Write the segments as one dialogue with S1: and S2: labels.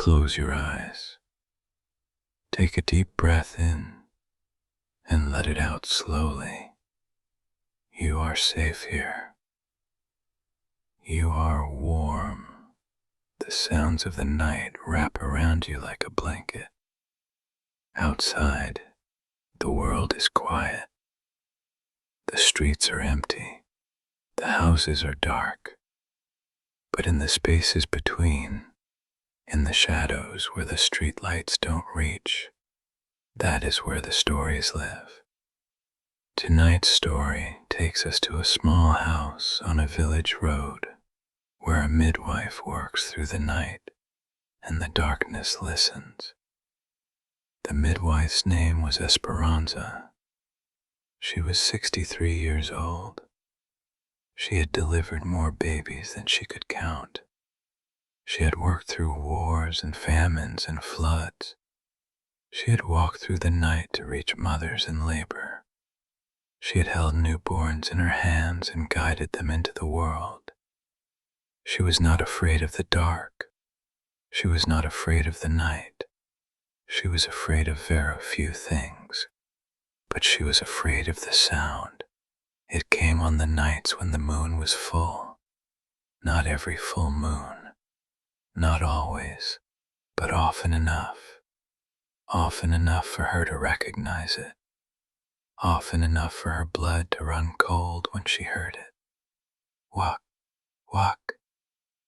S1: Close your eyes. Take a deep breath in and let it out slowly. You are safe here. You are warm. The sounds of the night wrap around you like a blanket. Outside, the world is quiet. The streets are empty. The houses are dark. But in the spaces between, in the shadows where the street lights don't reach, that is where the stories live. Tonight's story takes us to a small house on a village road where a midwife works through the night and the darkness listens. The midwife's name was Esperanza. She was 63 years old. She had delivered more babies than she could count. She had worked through wars and famines and floods. She had walked through the night to reach mothers in labor. She had held newborns in her hands and guided them into the world. She was not afraid of the dark. She was not afraid of the night. She was afraid of very few things, but she was afraid of the sound. It came on the nights when the moon was full. Not every full moon. Not always, but often enough. Often enough for her to recognize it. Often enough for her blood to run cold when she heard it. Walk, walk,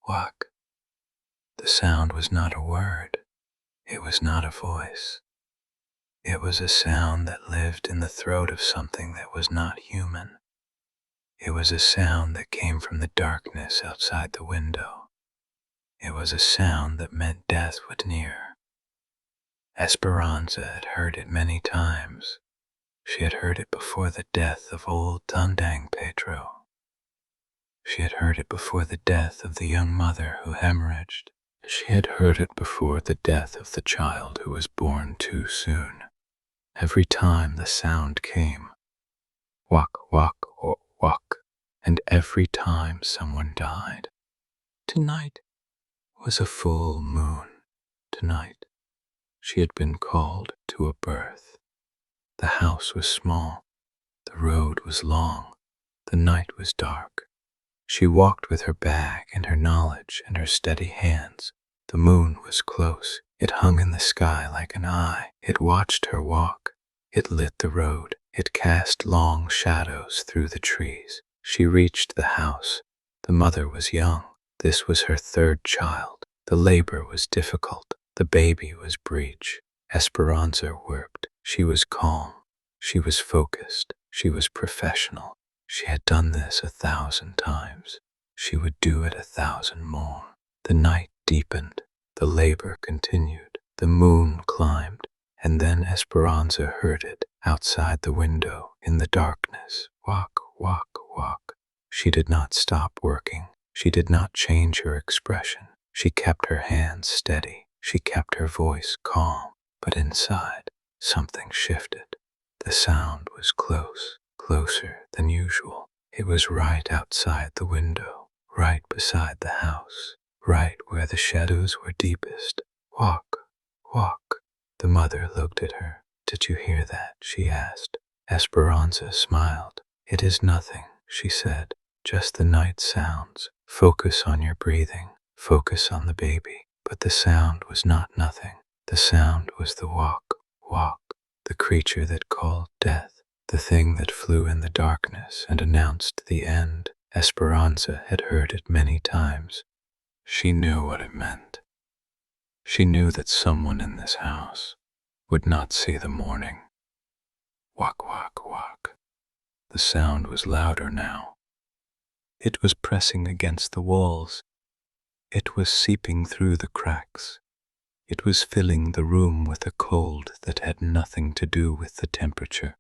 S1: walk. The sound was not a word. It was not a voice. It was a sound that lived in the throat of something that was not human. It was a sound that came from the darkness outside the window. It was a sound that meant death was near. Esperanza had heard it many times. She had heard it before the death of old Tandang Pedro. She had heard it before the death of the young mother who hemorrhaged. She had heard it before the death of the child who was born too soon. Every time the sound came, walk, walk, or walk, and every time someone died. Tonight was a full moon. Tonight she had been called to a birth. The house was small. The road was long. The night was dark. She walked with her bag and her knowledge and her steady hands. The moon was close. It hung in the sky like an eye. It watched her walk. It lit the road. It cast long shadows through the trees. She reached the house. The mother was young. This was her third child. The labor was difficult. The baby was breech. Esperanza worked. She was calm. She was focused. She was professional. She had done this 1,000 times. She would do it 1,000 more. The night deepened. The labor continued. The moon climbed. And then Esperanza heard it outside the window in the darkness. Walk, walk, walk. She did not stop working. She did not change her expression. She kept her hands steady. She kept her voice calm. But inside, something shifted. The sound was close, closer than usual. It was right outside the window, right beside the house, right where the shadows were deepest. Walk, walk. The mother looked at her. Did you hear that? She asked. Esperanza smiled. It is nothing, she said. Just the night sounds. Focus on your breathing. Focus on the baby. But the sound was not nothing. The sound was the walk, walk, the creature that called death, the thing that flew in the darkness and announced the end. Esperanza had heard it many times. She knew what it meant. She knew that someone in this house would not see the morning. Walk, walk, walk. The sound was louder now. It was pressing against the walls. It was seeping through the cracks. It was filling the room with a cold that had nothing to do with the temperature.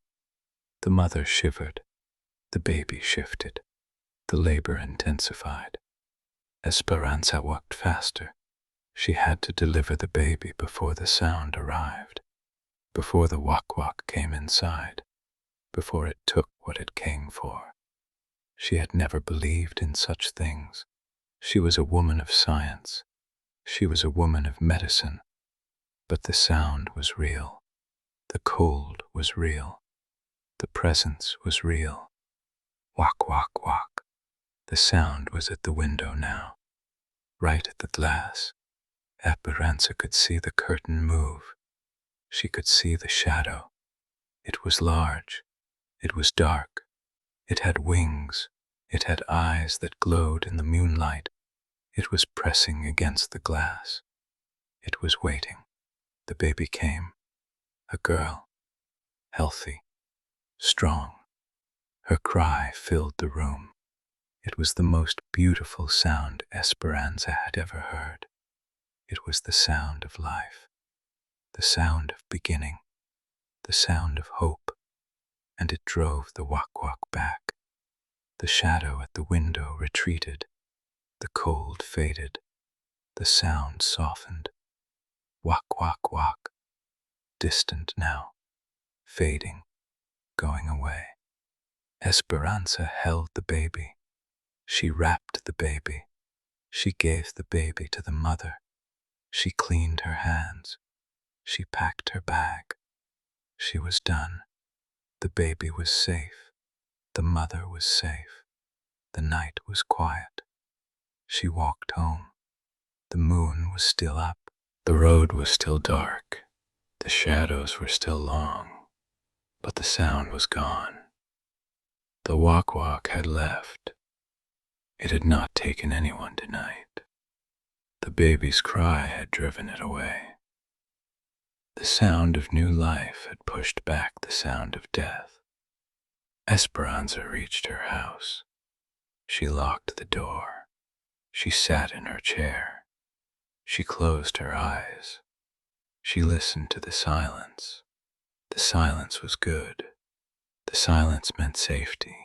S1: The mother shivered. The baby shifted. The labor intensified. Esperanza walked faster. She had to deliver the baby before the sound arrived, before the walk-walk came inside, before it took what it came for. She had never believed in such things. She was a woman of science. She was a woman of medicine, but the sound was real. The cold was real. The presence was real. Walk, walk, walk. The sound was at the window now, right at the glass. Esperanza could see the curtain move. She could see the shadow. It was large. It was dark. It had wings. It had eyes that glowed in the moonlight. It was pressing against the glass. It was waiting. The baby came. A girl. Healthy. Strong. Her cry filled the room. It was the most beautiful sound Esperanza had ever heard. It was the sound of life, the sound of beginning, the sound of hope, and it drove the wak-wak back. The shadow at the window retreated, the cold faded, the sound softened. Wak-wak-wak, distant now, fading, going away. Esperanza held the baby. She wrapped the baby. She gave the baby to the mother. She cleaned her hands. She packed her bag. She was done. The baby was safe. The mother was safe. The night was quiet. She walked home. The moon was still up. The road was still dark. The shadows were still long. But the sound was gone. The wak-wak had left. It had not taken anyone tonight. The baby's cry had driven it away. The sound of new life had pushed back the sound of death. Esperanza reached her house. She locked the door. She sat in her chair. She closed her eyes. She listened to the silence. The silence was good. The silence meant safety.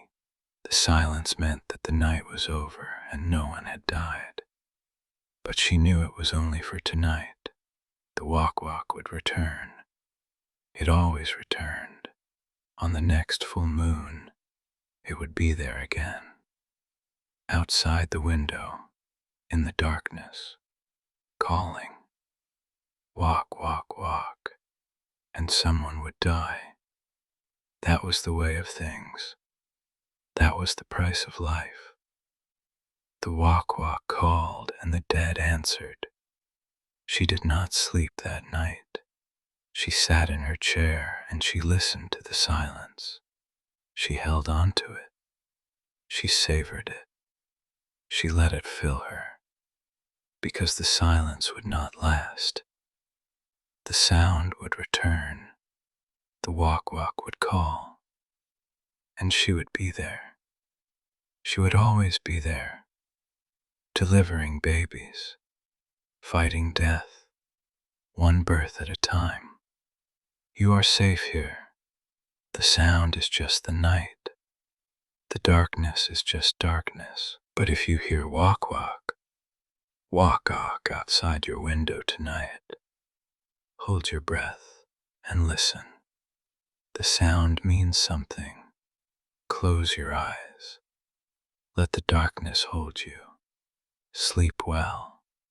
S1: The silence meant that the night was over and no one had died. But she knew it was only for tonight. The wak-wak would return. It always returned. On the next full moon, it would be there again. Outside the window, in the darkness, calling. Walk, walk, walk, and someone would die. That was the way of things. That was the price of life. The wak-wak called and the dead answered. She did not sleep that night. She sat in her chair and she listened to the silence. She held on to it. She savored it. She let it fill her, because the silence would not last. The sound would return. The wak-wak would call, and she would be there. She would always be there, delivering babies, fighting death, one birth at a time. You are safe here. The sound is just the night. The darkness is just darkness. But if you hear wak-wak, wak-wak outside your window tonight, hold your breath and listen. The sound means something. Close your eyes. Let the darkness hold you. Sleep well.